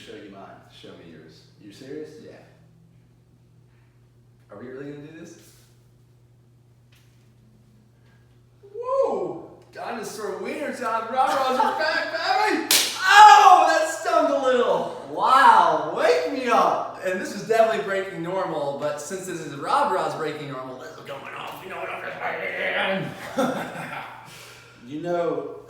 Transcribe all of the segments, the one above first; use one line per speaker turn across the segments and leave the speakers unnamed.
show you mine.
Show me yours. You serious?
Yeah.
Are we really gonna do this? Whoa! Dinosaur wiener time. RawBrahs are back, baby! Oh, that stung a little.
Wow, wake me up.
And this is definitely breaking normal, but since this is RawBrahs breaking normal, this is going off. You know what I'm saying?
You know,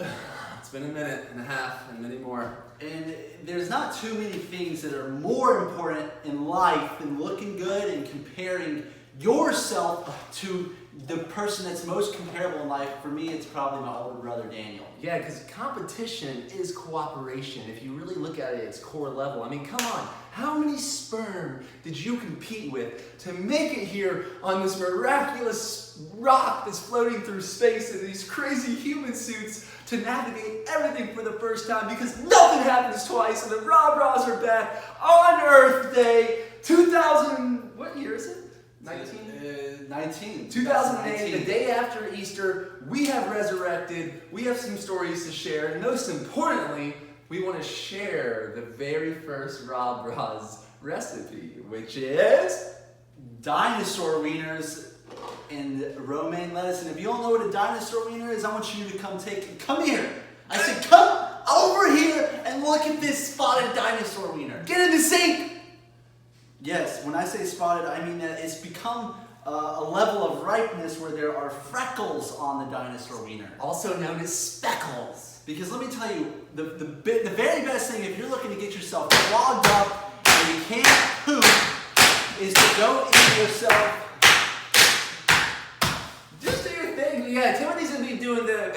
It's been a minute and a half and many more.
and there's not too many things that are more important in life than looking good and comparing yourself to the person that's most comparable in life. For me, it's probably my older brother, Daniel.
Yeah, because competition is cooperation. If you really look at it at its core level. I mean, come on. How many sperm did you compete with to make it here on this miraculous rock that's floating through space in these crazy human suits to navigate everything for the first time? Because nothing happens twice, and the RawBrahs are back on Earth Day 2000. What year is it?
19.
2008, the day after Easter, we have resurrected, we have some stories to share, and most importantly, we want to share the very first RawBrahs recipe, which is
dinosaur wieners and romaine lettuce. And if you don't know what a dinosaur wiener is, I want you to come here. I said, come over here and look at this spotted dinosaur wiener.
get in the sink.
Yes, when I say spotted, I mean that it's become a level of ripeness where there are freckles on the dinosaur wiener.
Also known as speckles.
Because let me tell you, the very best thing if you're looking to get yourself clogged up and you can't poop is to go in yourself.
Just do your thing. Yeah, Timothy's going to be doing this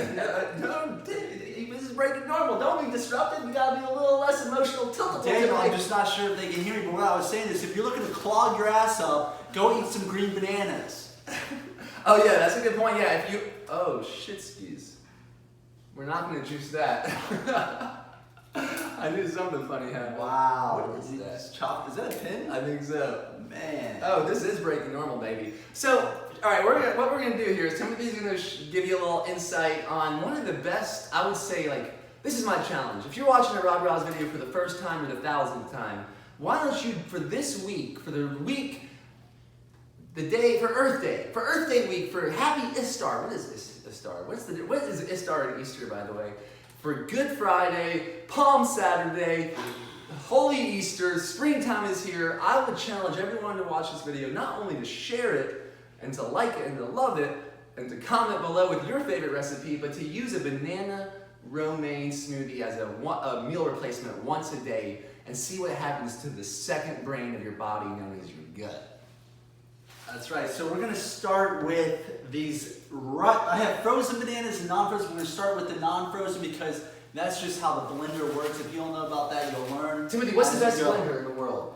is breaking normal. Don't be disrupted. You got to be a little less emotional tilted.
Daniel, I'm just not sure if they can hear me, but what I was saying is if you're looking to clog your ass up, go eat some green bananas.
Oh yeah, that's a good point. Yeah, if you, oh shit skis. We're not going to juice that. I knew something funny happened.
Wow.
What is that?
Is that a pin?
I think so.
Man.
Oh, this is breaking normal, baby. So, all right, what we're gonna do here is Timothy's gonna give you a little insight on one of the best. I would say, like, this is my challenge. If you're watching a RawBrahs video for the first time or the 1000th time, why don't you, for this week, for the week, the day for Earth Day week, for Happy Istar. What is this Istar? What is Istar and Easter, by the way? For Good Friday, Palm Saturday, Holy Easter, springtime is here. I would challenge everyone to watch this video, not only to share it and to like it and to love it and to comment below with your favorite recipe, but to use a banana romaine smoothie as a meal replacement once a day and see what happens to the second brain of your body known as your gut.
That's right. So we're going to start with these. I have frozen bananas and non-frozen. We're going to start with the non-frozen because that's just how the blender works. If you don't know about that, you'll learn.
Timothy, what's the best blender in the world?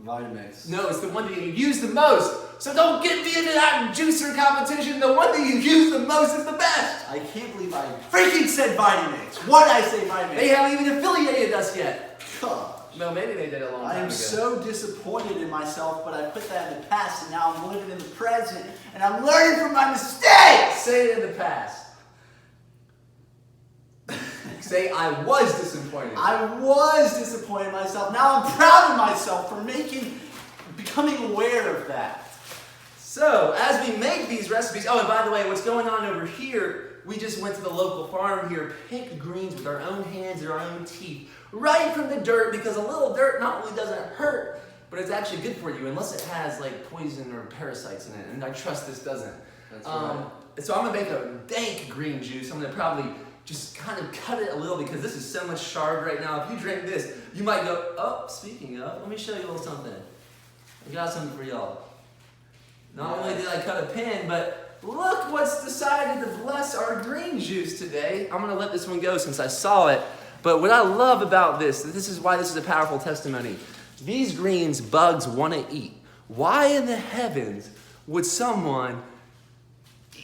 Vitamix.
No, it's the one that you use the most. So don't get me into that juicer competition. The one that you use the most is the best.
I can't believe I freaking said Vitamix. What did I say Vitamix?
They haven't even affiliated us yet.
God.
No, maybe they did a long time
I am
ago.
so disappointed in myself, but I put that in the past and now I'm living in the present and I'm learning from my mistakes.
Say it in the past. Say, I was disappointed.
I was disappointed in myself. Now I'm proud of myself for becoming aware of that.
So, as we make these recipes, oh, and by the way, what's going on over here, we just went to the local farm here, picked greens with our own hands and our own teeth, right from the dirt, because a little dirt not only doesn't hurt, but it's actually good for you, unless it has like poison or parasites in it, and I trust this doesn't.
That's right.
So I'm gonna make a dank green juice. I'm gonna probably just kind of cut it a little because this is so much chard right now. If you drink this, you might go, oh, speaking of, let me show you a little something. I got something for y'all. Not only did I cut a pin, but look what's decided to bless our green juice today. I'm gonna let this one go since I saw it. But what I love about this is why this is a powerful testimony. These greens bugs wanna eat. Why in the heavens would someone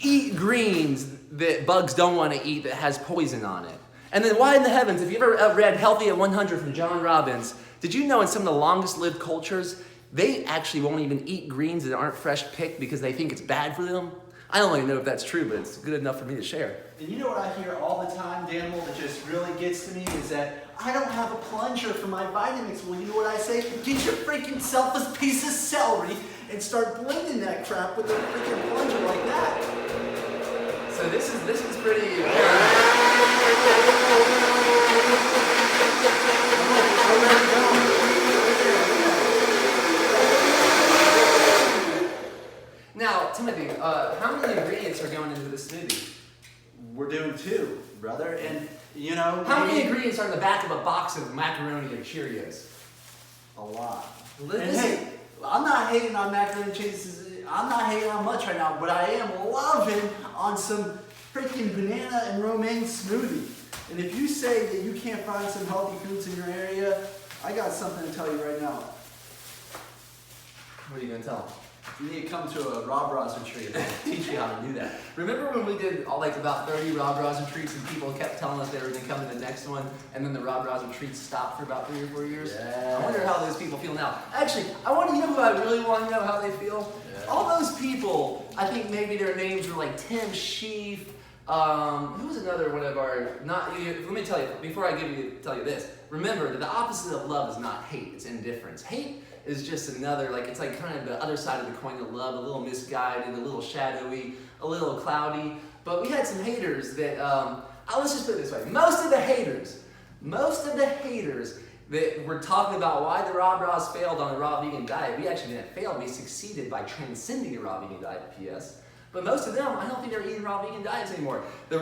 eat greens that bugs don't want to eat that has poison on it? And then why in the heavens, if you ever read Healthy at 100 from John Robbins, did you know in some of the longest lived cultures, they actually won't even eat greens that aren't fresh picked because they think it's bad for them? I don't really know if that's true, but it's good enough for me to share.
And you know what I hear all the time, Daniel, that just really gets to me is that I don't have a plunger for my Vitamix. Well, you know what I say? Get your freaking selfless piece of celery and start blending that crap with a freaking plunger like that.
So this is pretty. Now, Timothy, how many ingredients are going into the smoothie?
We're doing 2, brother, and you know.
How many ingredients are in the back of a box of macaroni or Cheerios?
A lot. And
Listen.
hey, I'm not hating on macaroni and cheese. I'm not hating on much right now, but I am loving on some freaking banana and romaine smoothie. And if you say that you can't find some healthy foods in your area, I got something to tell you right now.
What are you going to tell them?
You need to come to a RawBrahs retreat and I'll teach you how to do that.
Remember when we did about 30 RawBrahs retreats and people kept telling us they were going to come to the next one, and then the RawBrahs retreats stopped for about 3 or 4 years?
Yes.
I wonder how those people feel now. Actually, I want to know who I really want to know how they feel.
Yeah.
All those people, I think maybe their names were like Tim Sheaf. Who was another one of our, let me tell you, before I tell you this, remember that the opposite of love is not hate, it's indifference. Hate is just another, it's like kind of the other side of the coin of love, a little misguided, a little shadowy, a little cloudy. But we had some haters that, let's just put it this way, most of the haters that were talking about why the RawBrahs failed on a raw vegan diet, we actually didn't fail, we succeeded by transcending a raw vegan diet, P.S. But most of them, I don't think they're eating raw vegan diets anymore. The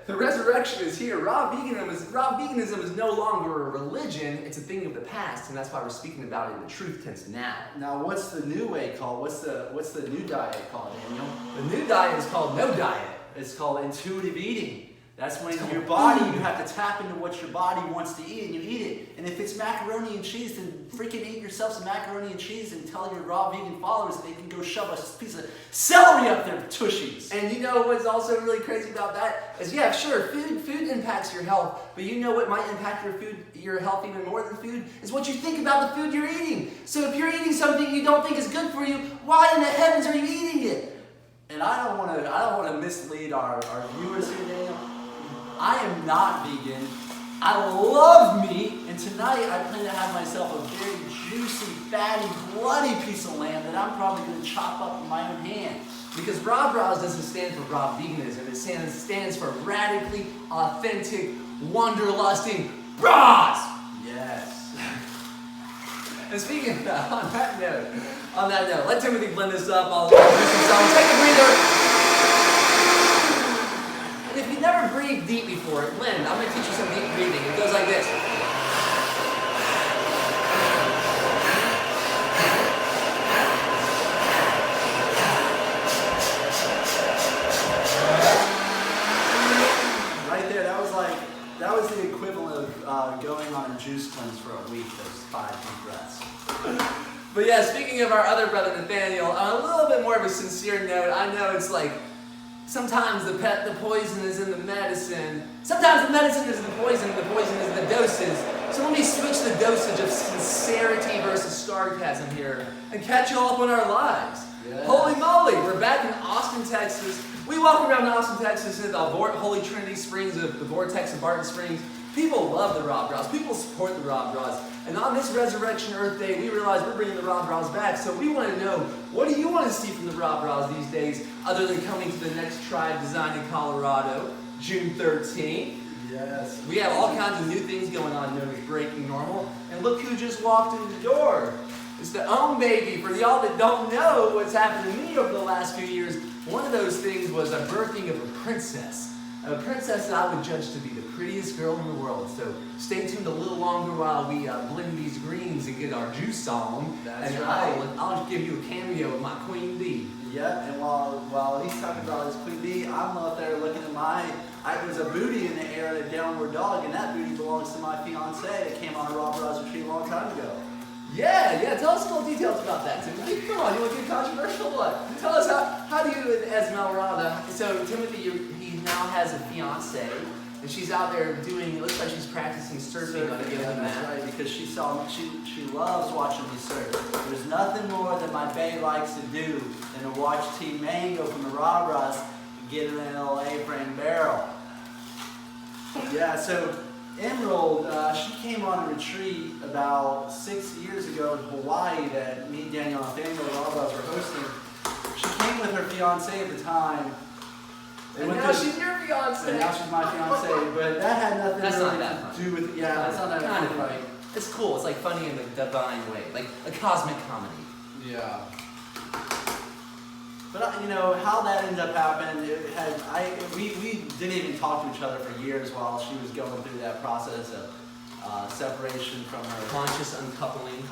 resurrection is here. Raw veganism is no longer a religion, it's a thing of the past, and that's why we're speaking about it in the truth tense now.
Now, what's the new way called? What's the new diet called, Daniel?
The new diet is called no diet.
It's called intuitive eating. That's when your body, you have to tap into what your body wants to eat and you eat it. And if it's macaroni and cheese, then freaking eat yourself some macaroni and cheese and tell your raw vegan followers that they can go shove a piece of celery up their tushies.
And you know what's also really crazy about that is, yeah, sure, food impacts your health, but you know what might impact your health even more than food is what you think about the food you're eating. So if you're eating something you don't think is good for you, why in the heavens are you eating it?
And I don't want to mislead our viewers here, Daniel. I am not vegan. I love meat, and tonight I plan to have myself a very juicy, fatty, bloody piece of lamb that I'm probably going to chop up with my own hand.
Because RawBrahs doesn't stand for raw veganism, it stands for radically authentic, wanderlusting bras!
Yes.
And speaking of that, on that note, let Timothy blend this up. I'll do some songs. Take a breather. And if you've never breathed deep before, Lynn, I'm going to teach you some deep breathing. It goes like this.
Right there, that was the equivalent of going on a juice cleanse for a week, those 5 deep breaths.
But yeah, speaking of our other brother Nathaniel, on a little bit more of a sincere note, I know it's like, sometimes the poison is in the medicine. Sometimes the medicine is in the poison is in the doses. So let me switch the dosage of sincerity versus sarcasm here and catch you all up on our lives.
Yeah.
Holy moly, we're back in Austin, Texas. We walk around Austin, Texas in the Holy Trinity Springs of the vortex of Barton Springs. People love the RawBrahs. People support the RawBrahs. And on this Resurrection Earth Day, we realize we're bringing the RawBrahs back. So we want to know, what do you want to see from the RawBrahs these days, other than coming to the next Tribe Design in Colorado, June 13th?
Yes.
We have all kinds of new things going on known as Breaking Normal. And look who just walked in the door. It's the own baby. For y'all that don't know what's happened to me over the last few years, one of those things was a birthing of a princess. A princess that I would judge to be the prettiest girl in the world. So stay tuned a little longer while we blend these greens and get our juice on.
That's
and
right.
I'll give you a cameo of my Queen Bee.
Yep, and while he's talking about his Queen Bee, I'm out there looking at there's a booty in the air at a downward dog, and that booty belongs to my fiance that came on a RawBrahs retreat a long time ago.
Yeah, tell us some details about that, Timothy. Come on, you want to get controversial? What? Tell us how do you, as Esmeralda, so Timothy, he now has a fiance, and she's out there doing, it looks like she's practicing surfing on a yoga mat.
That's right, because she loves watching me surf. There's nothing more that my bae likes to do than to watch Team Mango from the RawBrahs get in an little A-frame barrel. Yeah, so Emerald, she came on a retreat about 6 years ago in Hawaii that me, Daniel, and Nathaniel and RawBrahs were hosting. She came with her fiance at the time.
And now she's your fiance.
And now she's my fiance, but that had nothing
That's
really
not that
to do with, yeah, that's not that
kind of
funny.
funny. It's cool. It's like funny in a divine way, like a cosmic comedy.
Yeah. But you know how that ended up happening. We didn't even talk to each other for years while she was going through that process of separation from her
Conscious uncoupling.
And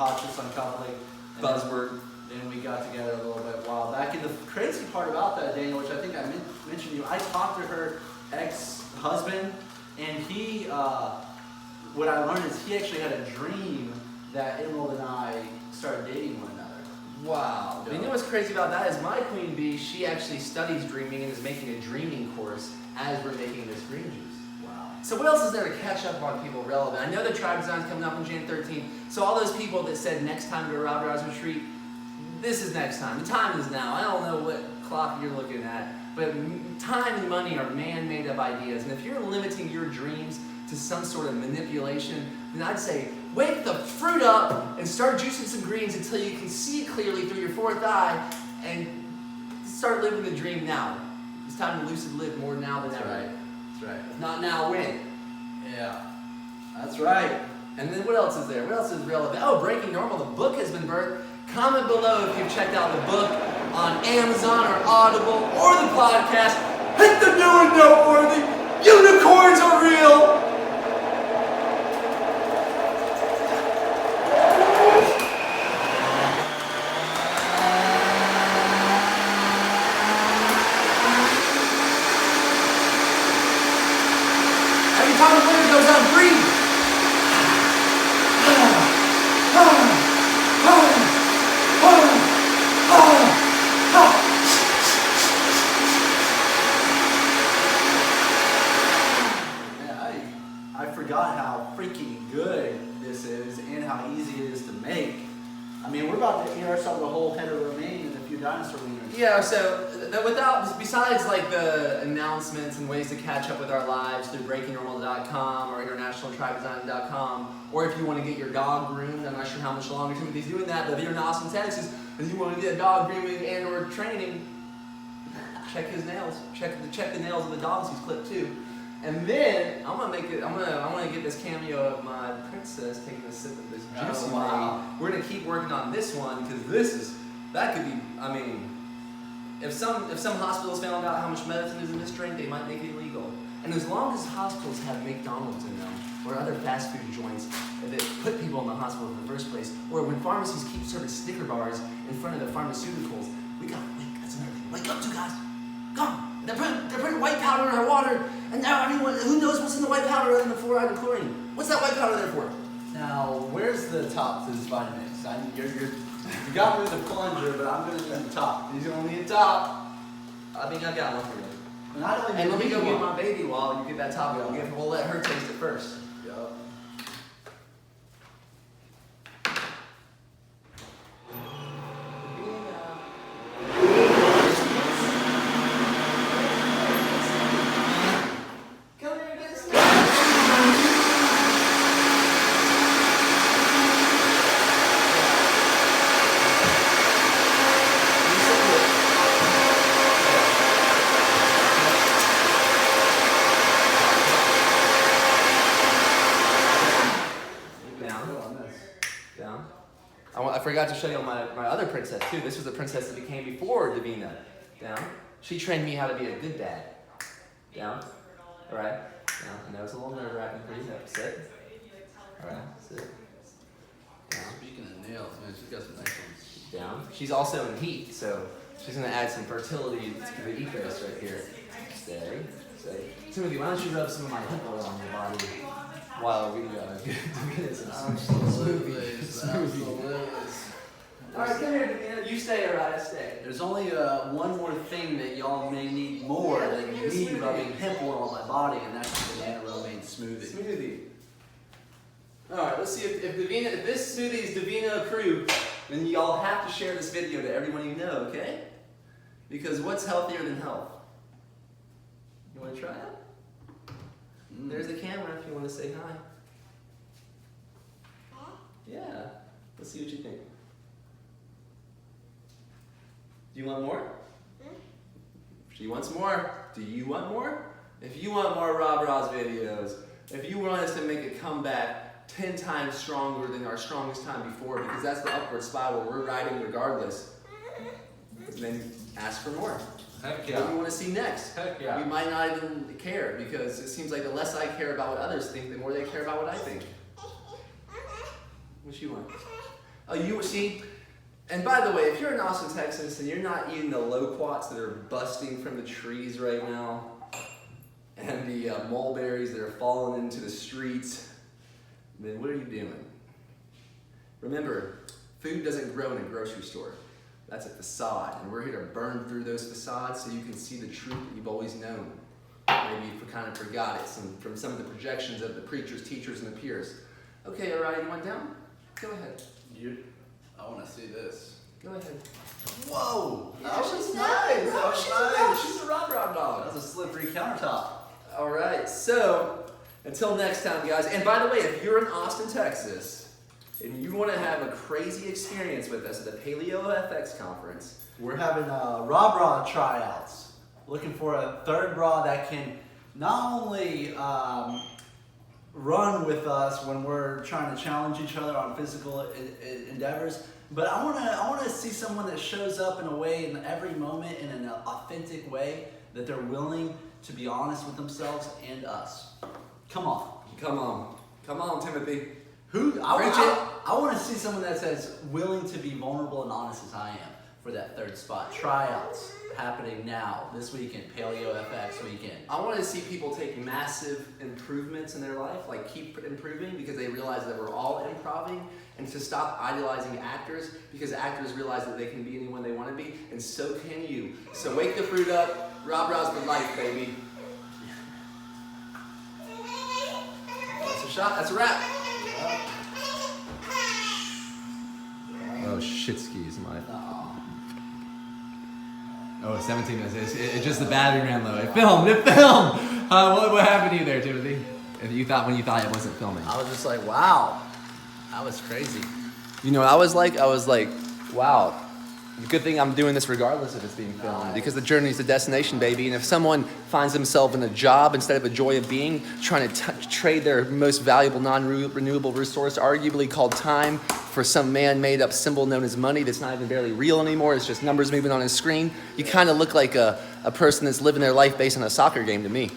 Buzzword.
Then we got together a little bit a while back. And the crazy part about that, Daniel, which I think I mentioned to you, I talked to her ex-husband, and he, what I learned is he actually had a dream that Emerald and I started dating one another.
Wow.
Yeah.
You know what's crazy about that is my queen bee, she actually studies dreaming and is making a dreaming course as we're making this green juice.
Wow.
So what else is there to catch up on people relevant? I know the tribe design's coming up on Jan 13th, so all those people that said next time to a RawBrahs retreat, this is next time. The time is now. I don't know what clock you're looking at, but time and money are man-made up ideas, and if you're limiting your dreams to some sort of manipulation, then I'd say wake the fruit up and start juicing some greens until you can see clearly through your fourth eye and start living the dream now. It's time to lucid live more now than ever.
Right. That's right.
If not now, when?
Yeah. That's right.
And then what else is there? What else is relevant? Oh, Breaking Normal, the book has been birthed. Comment below if you've checked out the book on Amazon or Audible or the podcast. Hit the new and noteworthy. Unicorns are real. Every time the wind goes out, breathe.
I forgot how freaking good this is and how easy it is to make. I mean, we're about to eat ourselves a whole head of romaine and a few dinosaur wieners.
Yeah, so besides like the announcements and ways to catch up with our lives through breakingnormal.com or internationaltribedesign.com, or if you want to get your dog groomed, I'm not sure how much longer Timothy's doing that, but if you're in Austin, Texas, and you want to get a dog grooming and or training, check his nails. Check the nails of the dogs he's clipped too. And then I want to get this cameo of my princess taking a sip of this juice.
Oh, wow.
We're gonna keep working on this one because that could be. I mean, if some hospitals found out how much medicine is in this drink, they might make it illegal. And as long as hospitals have McDonald's in them or other fast food joints that put people in the hospital in the first place, or when pharmacies keep serving Snicker bars in front of the pharmaceuticals, we gotta wake. That's another thing. Wake up, you guys. Come. They're putting white powder in our water, and now everyone, who knows what's in the white powder other than the fluoride and chlorine? What's that white powder there for?
Now, where's the top to this Vitamix? You got me with the plunger, but I'm going to need the top.
He's gonna need a top. I think I got one for you.
And I don't even
And let me
need
go get
one.
my baby while you get that top. We'll let her taste it first.
Yup.
Come here, get this. Down. I forgot to show you my other princess too. This was the princess that became before Davina. Down. She trained me how to be a good dad. Down. All right. Down. I know it's a little nerve-wracking for you. Sit. All right. Sit. Down.
Speaking of nails, man, she's got some nice ones.
Down. She's also in heat, so she's gonna add some fertility to the ethos right here. Stay. Stay. Timothy, why don't you rub some of my hemp oil on your body while we get some smoothies. All right, come here, Davina. You stay, all right? I stay.
There's only one more thing that y'all may need more than me rubbing hemp oil on my body, and that's the banana romaine smoothie.
All right, let's see if this smoothie is Davina approved, then y'all have to share this video to everyone you know, okay? Because what's healthier than health? You want to try it? There's the camera if you want to say hi. Yeah. Let's see what you think. Do you want more? She wants more. Do you want more? If you want more RawBrahs videos, if you want us to make a comeback 10 times stronger than our strongest time before, because that's the upward spiral we're riding regardless, then ask for more.
Heck
What do you want to see next?
Heck yeah.
We might not even care, because it seems like the less I care about what others think, the more they care about what I think. What you want? Oh, you see? And by the way, if you're in Austin, Texas, and you're not eating the loquats that are busting from the trees right now, and the mulberries that are falling into the streets, then what are you doing? Remember, food doesn't grow in a grocery store. That's a facade, and we're here to burn through those facades so you can see the truth that you've always known. Maybe you kind of forgot it from some of the projections of the preachers, teachers, and the peers. Okay, all right, you went down? Go ahead.
I want to see this.
Go ahead.
Whoa!
Yeah,
That was
she's
nice.
nice.
That was
She's
nice.
nice. She's a RawBrah
That
dog.
was a slippery countertop.
All right, so until next time, guys. And by the way, if you're in Austin, Texas, and you want to have a crazy experience with us at the Paleo FX conference,
We're having RawBrah tryouts. Looking for a third bra that can not only run with us when we're trying to challenge each other on physical endeavors, but I want to see someone that shows up in a way in every moment in an authentic way that they're willing to be honest with themselves and us. Come on.
come on, Timothy.
I want to see someone that's as willing to be vulnerable and honest as I am for that third spot. Tryouts happening now, this weekend, Paleo FX weekend.
I want to see people take massive improvements in their life, like keep improving because they realize that we're all improving, and to stop idolizing actors because actors realize that they can be anyone they want to be, and so can you. So wake the fruit up, RawBrahs for life, baby. That's a shot, that's a wrap.
Oh, shit skis, my. Oh, 17 minutes. It's just the battery ran low. It filmed. What happened to you there, Timothy? When you thought it wasn't filming?
I was just like, wow, that was crazy.
You know what I was like, wow. Good thing I'm doing this regardless if it's being filmed, because the journey is the destination, baby. And if someone finds themselves in a job instead of a joy of being, trying to trade their most valuable non-renewable resource, arguably called time, for some man-made up symbol known as money that's not even barely real anymore, it's just numbers moving on a screen, you kind of look like a person that's living their life based on a soccer game to me.